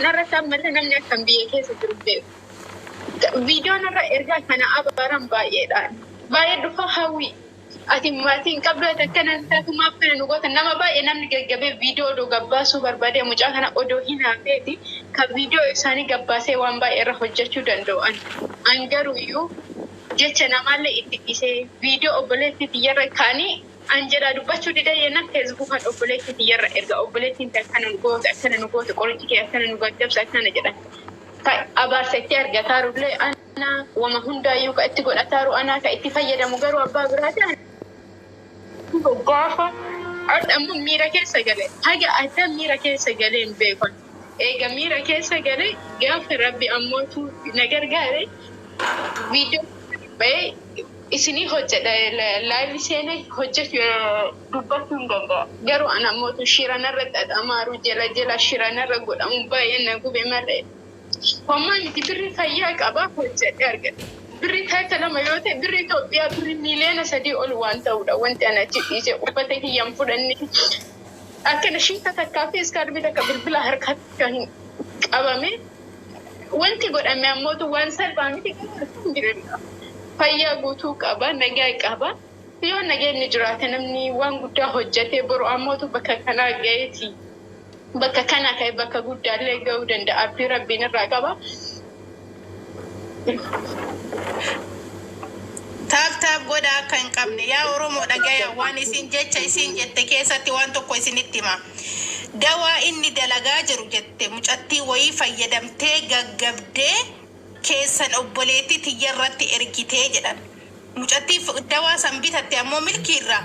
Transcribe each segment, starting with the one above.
نرى تامل نمني كم بيكيس تربيه فيديو نرى إرجع كان أبارم بايد دفع هوي أتيماتين قبل تكنا تكما فين نقول إنما بايد نمني جاب فيديو دو جباسو بربادي مجاهنا أدو هنا فيدي كفيديو إنساني جباسه وان بايد رخوجة شدندو أنجرو يو جتنا مالي إتكيسه فيديو أبلتي تيار كاني أنجرا دبچو دida yana Facebook kan obboleti tiyarra erga obboletin ta kana nugo to qoriti ke kana nugo dabsa kana jira kai abar sekti erga tarulle ana wama hunda yu ka itti godataru ana ka itti fayyada mugaru abba birata gafa adam mira ke sagale haga adam mira ke sagale mbekon ega mira ke sagale gafa rabbi ammotu nagargare video bay isini hojjeta live sene hojjetu dubbatu nganga garu ana motu shirana radda amaru jela shirana ragoda mbaye na gube male homma miti birri fayya qaba hojjeta arga birri takala mayote birri topia birri milena sadi ol wanta uda wanta ana tise ubata ki yam fudanni akana shinta takkafi iskarbi da bilbila harkat kan qabame wanti godame amotu wan salba miti dirilla fayya guutuu qaba nagaa qaba yoo nageenni jiraate namni waan guddaa hojjate boru ammootu bakka kana gaeti bakka kana kai bakka guddaalee ga'uu danda'a fi rabbiin irraa qaba taaf goda kan qabne yaa oromoo dhagaya waan isin jecha isin jette keessatti waan tokko isinitti hima dawaa inni dalagaa jiru jette mucattii wayii fayyadamtee gaggabdee keessan obboleetti tiyyarratti ergitee jedhan mucattii dawaa san bitatte ammoo milkiirra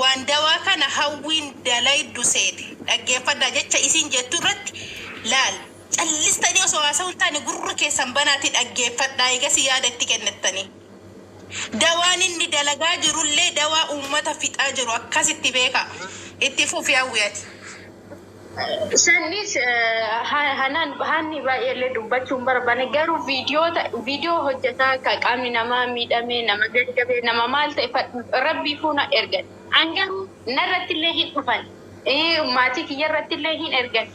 waan dawaa kana hawwiin dalaydu seeti dhaggeeffadhaa jecha isin jettu irratti laal callistanii osoo haasa'uun taane gurra keessan banaatti dhaggeeffadhaa eegas yaada itti kennettanii dawaan inni dalagaa jirullee dawaa uummata fixaa jiru akkasitti beeka itti fufi hawwiyati Sanis hanan hani baay'ee dubbachuun barbaane garuu viidiyoo hojjetaa ka qaamni namaa miidhamee nama gaggabee nama maal ta'e rabbii fuuna ergan angaruu narratti illee hin dhufan maatii kiyyarratti illee hin ergan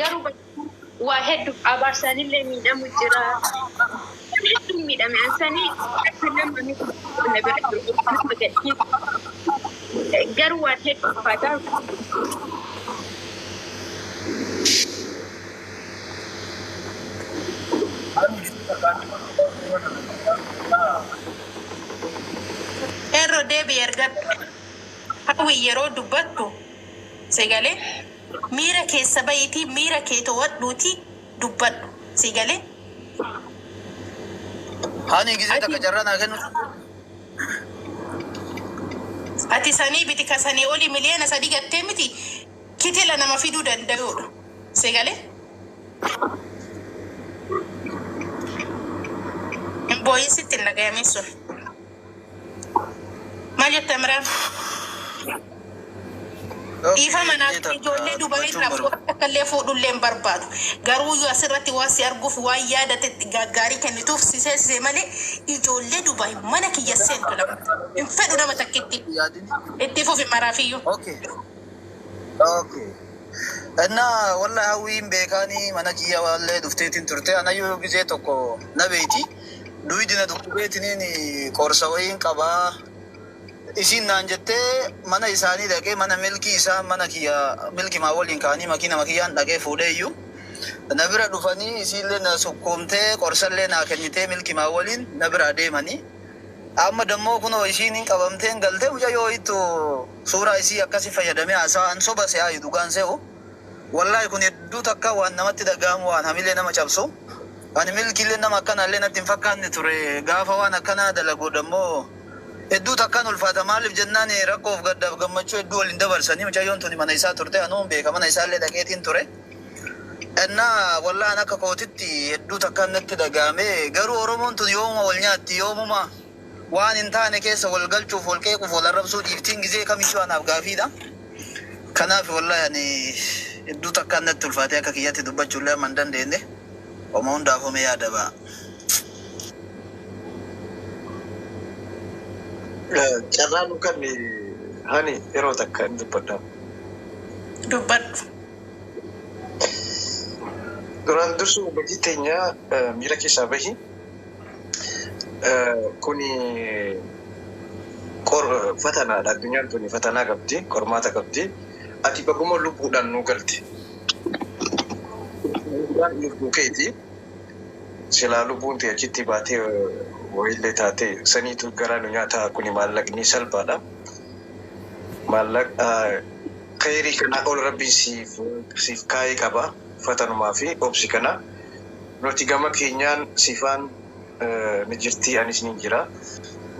garuu waa hedduu abaarsan illee miidhamu jira hedduu miidhame ansanii garuu waan hedduu fataa Erro debi erga hawi yero dubbattu segale mira ke sabayti mira ke to waduti dubbaddu segale hani gize ta kajarana kanu ati sani bitika sani oli miliona sadiga temiti kitela na mafidu dandayo segale boy sitin na gaya miso maja tamra ifa mana jolle dubai rafu kalle fodu lem barbadu garu yu asirati wasi arguf wa yada te gagari kan tuf sise male I jolle dubai mana ki yasen kala in fedu na matakitti ittifo fi marafiyo okay أنا والله هوي بيكاني مناجي والله دفتين ترتي أنا يو بيجي تكو نبيتي دويدنا دكتوريتني كورسوين كبا إسين نانجتة منا إساني دكى منا ملكي إسان منا كيا ملكي ماولين كاني ماكينا ماكيان دكى فوديو نبرة دفاني إسين لنا سكومته كورسلنا كنيته ملكي ماولين نبرة دي ماني أما دمو كنو إسين كبامتين قلته وجا يو إتو سورة إسي أكاسي فيدمي أسا أنسو بس يا يدوغان سهو والله كن يدو تكا وان نمت دقام وان هميلي نما چابسو وان ملكي لنا ما كان لنا تنفكان نتوري غافا وانا كان دلقو دمو يدو تكا نلفاتا مالف جناني رقوف قدف قمچو يدو والندبر ساني مچا يونتوني من إسا تورتي أنوم بيكا من إسا اللي دقيتين توري أنا والله أنا كاكوتتي يدو تكا نت دقامي قرو ورمون تن يوم والنياتي يوم ما وان انتاني كيسا والقلچو فولكيكو فولربسو ديفتين جزي كميشو أنا بقافي دا كناف والله يعني يدو تكا نت الفاتحة كياتي دبچو لها من دن دينده وما هندا فمي يادا با carraan kan hani yeroo takka dubbadha. Dubbadhu. Duraan dursu hojii teenya miira keessaa bahi. Kuni fatanaadha. Addunyaan tuni fatanaa qabdi, qormaata qabdi. Ati baguma lubbuudhaan nu galti. Lubbuu keeti silaa lubbuun ta'e achitti baatee wayillee taate saniitu garaa nu nyaata. Kuni maallaqni salphaadha. Maallaqa khayrii kana ol rabbiin siif kaayee qaba. Fatanumaa fi obsi kana nuti gama keenyaan sifaan ni jirti, anis ni jira.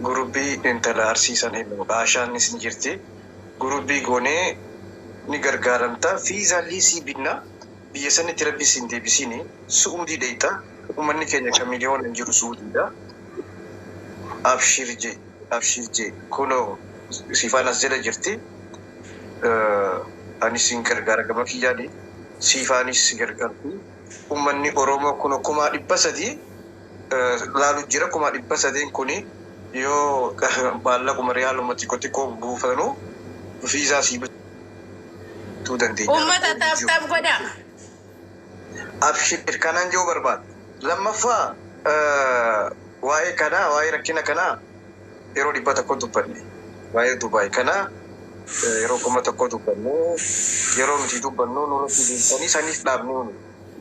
Gurubbii intala arsiisan Aashaanis ni jirti. Gurubbii goonee ni gargaaramta. Fiizaalii sii binna biyya sanitti rabbi siin deebisini. Su'uudii dheeyta. Uummanni keenya kan miliyoona jiru Suudiidha. Abshir jee kunoo sifaan as jala jirti. Anis siin gargaara gama kiyyaadhi. Sifaanis gargaarti. Uummanni Oromoo kun 300,000 laalu jira. 300,000 kuni yoo maallaquma riyaaluma xiqqoo buufanu fiizaa sii bituu dandeenya. Uummata taaf godha. Abshir kanaan joo barbaada. Lammaffaa waa'ee rakkina kanaa yeroo 100 dubbanne. Waa'ee Dubaay kanaa yeroo 100 dubbanne. Yeroo nuti dubbannu nuti deemtanii saniif dhaabnu.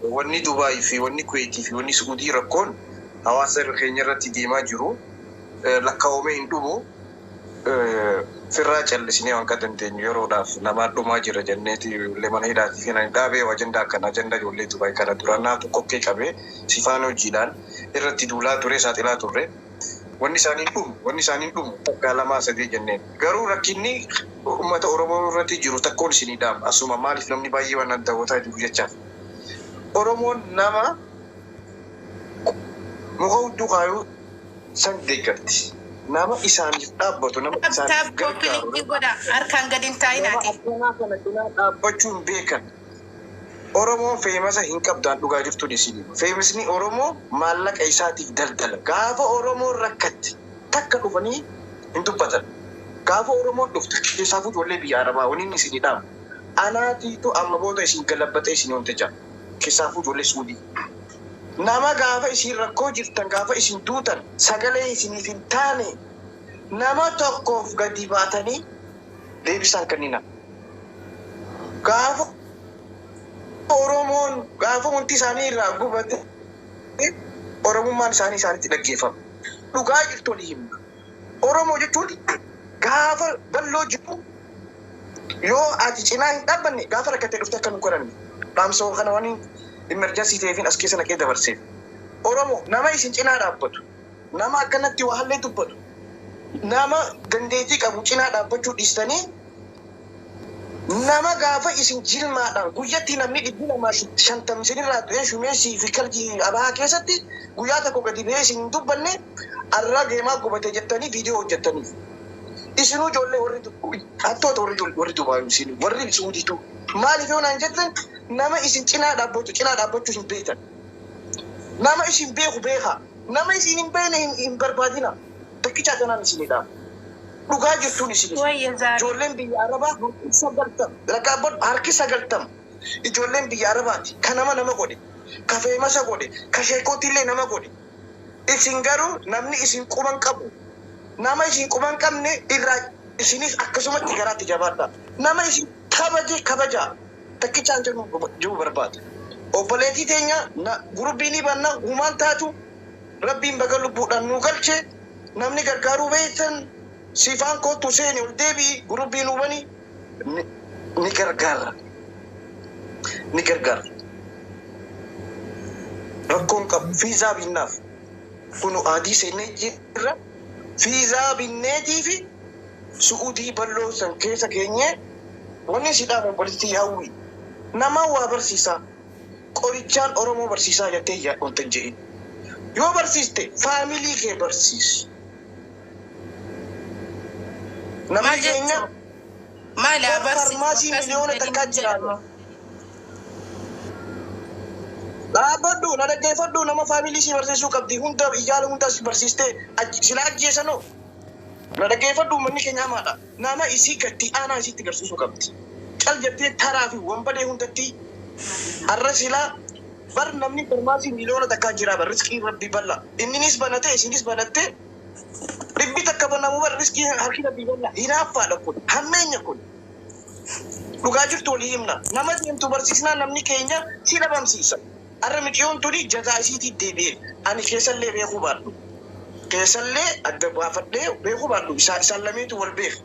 Wanni Dubaay fi wanni Kuwaitii fi wanni Suudii rakkoon hawaasa keenya irratti deemaa jiru. Lakkaa'amee hin dhumu. Firraa callisnee waan akka dandeenyu yeroodhaaf namaa dhumaa jira jenneeti illee mana hidhaatii fi dhaabee ajandaa akkana ajandaa ijoollee Dubaay kana duraan naatu kokkee qabee sifaan hojiidhaan irratti duulaa ture saaxilaa turre. Wanni isaaniin dhumu takkaa 2-3 jenneen. Garuu rakkinni uummata Oromoo irratti jiru takkoon isinii dhaama. Asuma maaliif namni baay'ee waan daawwataa jiru jechaaf. Oromoon nama muka hudduu kaayuu san deeggarti. Nama isaaniif dhaabbatu, nama isaaniif gargaaru. Harkaan gadi hin taa'inaati. Akkanaa kana cinaa dhaabbachuun beekan. Oromoon feemasa hin qabdaan dhugaa jirtu isin. Feemisni Oromoo maallaqa isaatiif daldala. Gaafa Oromoon rakkatti takka dhufanii hin dubbatan. Gaafa Oromoon dhufte keessaafuu ijoollee biyya Arabaa waliin isinii dhaamu. Anaatiitu amma booda isin galabbatee isin honte jira. Keessaafuu ijoollee Suudii. Nama gaafa isin rakkoo jirtan gaafa isin duutan sagalee isiniif hin taane nama tokkoof gadi baatanii deebisaan kannina. Gaafa Oromoon gaafa wanti isaanii irraa gubate Oromummaan isaanitti dhaggeeffama. Dhugaa jirtu ni himna. Oromoo jechuun gaafa bal'oo jiru yoo ati cinaa hin dhaabbanne gaafa rakkatee dhufte akka nu godhanne dhaamsoo kana waniin emergency ta'eefin as keessa naqee dabarseef. Oromoo nama isin cinaa dhaabbatu, nama akkanatti waa hallee dubbatu, nama dandeettii qabu cinaa dhaabbachuu dhiistanii nama gaafa isin jilmaadhaan guyyatti namni 250 isinirraa du'ee shumeessii fi kalji abaa keessatti guyyaa tokko gadi ba'ee isin dubbanne arraa deemaa gubate jettanii viidiyoo hojjettaniif. Isinuu ijoollee hattoota warri Dubaayuu isin warri Suudiitu maaliif yoo naan jettan nama isin cinaa dhaabbachuu hin beektan. Nama isin beeku beeka. Nama isin hin beekne hin barbaadina. Takkicha kanaan isinidha. Dhugaa jirtuun isin. Ijoolleen biyya Arabaa harki 90. Ijoolleen biyya Arabaati. Ka nama godhe. Ka feemasa godhe. Ka sheekootillee nama godhe. Isin garuu namni isin quban qabu. Nama isin quban qabne irraa isinis akkasumatti garaatti jabaadha. Nama isin kabaja. Takkichaan jiru barbaada. Obboleettii teenya gurubbiin banna humaan taatu rabbiin baga lubbuudhaan nu galche namni gargaaruu beektan sifaan kootu seeni ol deebii gurubbiin hubani ni gargaara. Rakkoon qabu fiizaa binnaaf kun adii seenee jirra. Fiizaa binneetii fi Suudii bal'oo san keessa keenyee wanni sidhaan obboleettii hawwii. Nama waa barsiisaa. Qorichaan Oromoo barsiisaa jettee wanta jedhin. Yoo barsiiste faamilii kee barsiisi. Namni keenya farmaasii miliyoona takkaa jiraatu. Dhaabbadhu na dhaggeeffadhu nama faamilii si barsiisuu qabdi. Hunda iyyaala hundas barsiistee silaa ajjeesanoo. Na dhaggeeffadhu manni keenya hamaadha. Nama isii gatti aanaa isiitti garsiisuu qabdi. Cal jettee taraa fi wambadee hundatti har'a silaa bar namni farmaasii miliyoona takkaa jira bar riskii rabbi balla inninis banate isinis banatte dhibbi takka banamu bar riskii harki rabbi balla hinaaffaadha kun hammeenya kun dhugaa jirtu walii himna nama deemtu barsiisnaa namni keenya si dhabamsiisa arra mixiyoon tuni jazaa isiitii deebi'e ani keessallee beekuu baadhu keessallee adda baafadhee beekuu baadhu isaan lameetu wal beeku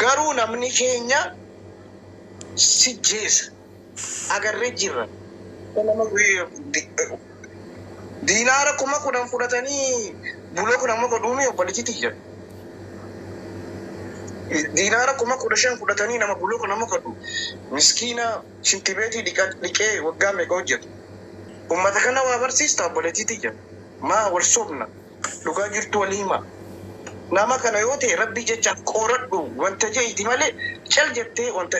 garuu namni keenya si jeesa agarree jirra diinaara kuma kudhan fudhatanii buloo kun amma godhuumi obboleetti jira. Diinaara kuma 15 fudhatanii nama buloo kun amma godhu miskiina shintibeetii dhiqee waggaa meeqa hojjetu. Uummata kana waa barsiista obboleetti jira. Maa wal sobna dhugaa jirtu walii himaa. Nama kana yoo ta'e rabbi jecha qoradhu wanta jeeti malee cal jettee wanta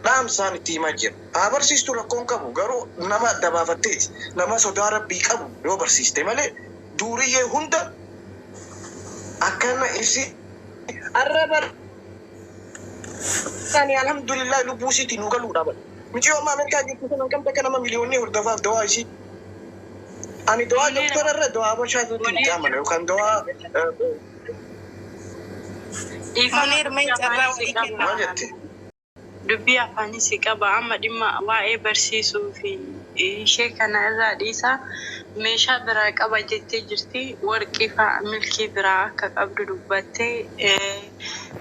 dhaamsaan itti himaa jira. Haa barsiistu rakkoon qabu garuu nama adda baafatteeti nama sodaa rabbii qabu yoo barsiiste malee duuriyyee hunda akkana isi arraba sani alhamdulillah lubbuu isiitii nu galuudha bal. Miti yoo Ameerikaa jirtu sana kan takka nama miliyoonni hordofaaf dawaa isii. Ani dawaa doktora irra dawaa bashaatuutti hin qaamana yookaan dawaa Munir mai carraa walii maal kenna. jette? dubbii afaanis qaba amma dhimma waa'ee barsiisuu fi ishee kana irraa dhiisaa meeshaa biraa qaba jettee jirti warqii fa'aa milkii biraa akka qabdu dubbattee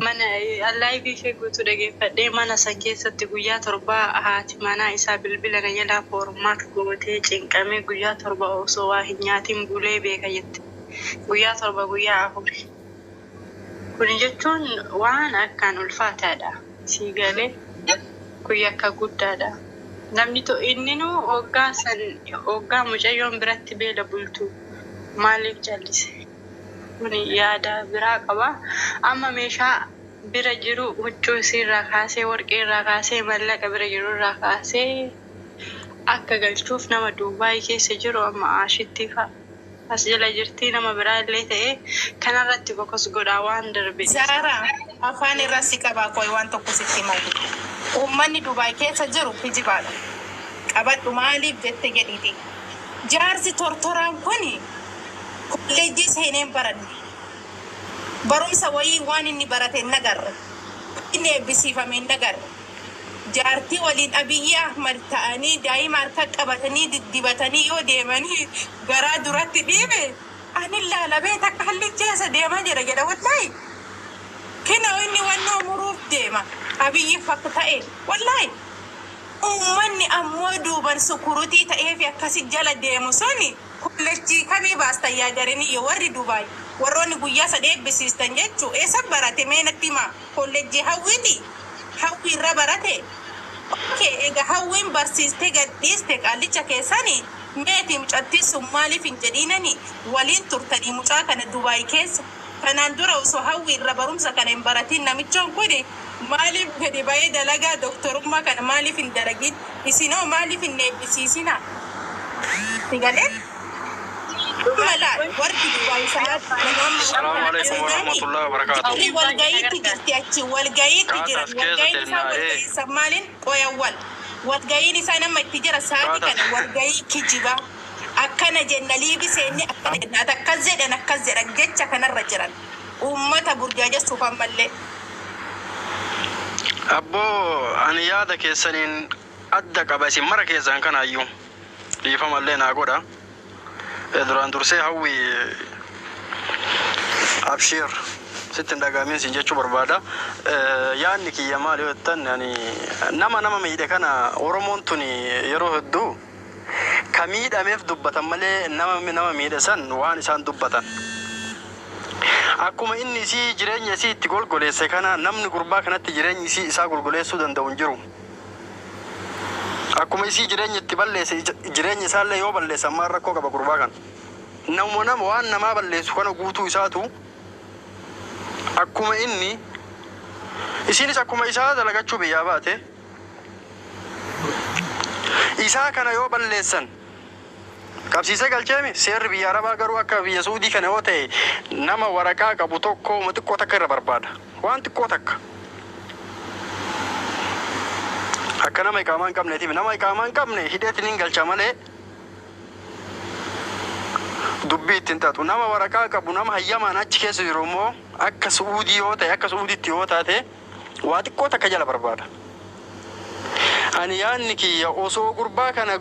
mana allaayivii ishee guutuu dhageeffadhee mana san keessatti guyyaa torbaa haati manaa isaa bilbila na jalaa foormaat gootee cinqamee guyyaa torba osoo waa hin nyaatiin bulee beeka jette guyyaa torba guyyaa afuri kun jechuun waan akkaan ulfaataadha sii galee guyyaa akka guddaadha namni to inninu hoggaa mucayyoon biratti beela bultu maaliif jallise kun yaada biraa qaba amma meeshaa bira jiru huccuu isiirraa kaasee warqee irraa kaasee mallaqa bira jiru irraa kaasee akka galchuuf nama Duubaay keessa jiru amma Aashitti fa'a as jala jirtii nama biraa illee ta'e kanarratti boqos godhaa waan darbe Zara afaan irraa si qabaa koi waan tokko sitti malu. Uummanni Dubaay keessa jiru kijibaadha. Qabadhu maaliif jette jedhiti. Jaarsi tortoraan kuni kolleejjii seeneen baranne. Barumsa wayii waan inni barate hin agarre. Inni eebbisiifame hin agarre. Jaartii waliin Abiyyi Ahmad ta'anii daa'ima harka qabatanii diddibatanii yoo deemanii garaa duratti dhiibe ani laalabee takka hallicheessa deemaa jira jedha wallahi. Kena inni wannoo muruuf deema. Abiyyi fakka ta'e wallahi. Uummanni ammoo duuban sukurutii ta'ee fi akkasi jala deemu suni kolleejjii kamii baastan yaadaranii yoo warri Dubaay warroonni guyyaa sadii eebbisiistan jechuu eessa barate meenatti himaa kolleejjii hawwiiti. Hawwi irra barate. Okay, ega hawwiin barsiiste gadhiiste qaalicha keessanii meetii mucattii sun maaliif hin jedhiinani waliin turtanii mucaa kana Dubaay keessa kanaan dura osoo hawwi irra barumsa kana hin baratiin namichoon kuni maaliif gadi ba'ee dalagaa doktorummaa kana maaliif hin dalagin isinoo maaliif hin eebbisiisina sigalee mala warri Dubaay Assalamu alaikum warahmatullahi wabarakatuh. walgayiitti jirti achi walgayiitti jiran walgayiin isaa walgayiisa maaliin qoyawwal walgayiin isaa nama itti jira saati kana walgayii kijiba akkana jenna liibiseenni akkana jenna akkas jedhan jecha kanarra jiran uummata burjaajessuuf ammallee. Abbo ani yaada keessaniin adda qaba isin mara keessan kanaayyuu dhiifamallee naa godha. Duraan dursee hawwi abshir sittin dhagaamin sin jechuu barbaada. Yaadni kiyya maali yoo jettan nama miidhe kana Oromoon tun yeroo hedduu ka miidhameef dubbatan malee nama miidhe san waan isaan dubbatan. Akkuma inni isii jireenya isii itti golgoleesse kana namni gurbaa kanatti jireenya isii isaa golgoleessuu danda'u hin jiru. Akkuma isii jireenya itti balleesse jireenya isaallee yoo balleesse ammaa rakkoo qaba gurbaa kana. Nama waan namaa balleessu kana guutuu isaatu akkuma inni isinis akkuma isaa dalagachuu biyyaa baate isaa kana yoo balleessan qabsiisee galcheemi seerri biyya Arabaa garuu akka biyya Suudii kana yoo ta'e nama waraqaa qabu tokko xiqqoo takka irra barbaada waan xiqqoo takka akka nama iqaamaa hin qabneetiif nama iqaamaa hin qabne hidheetiin hin galcha malee dubbii ittiin taatu nama waraqaa qabu nama hayyamaan achi keessa jiru immoo akka suudii yoo ta'e akka suudiitti yoo taate waa xiqqoo takka jala barbaada. Ani yaanni kiyya osoo gurbaa kana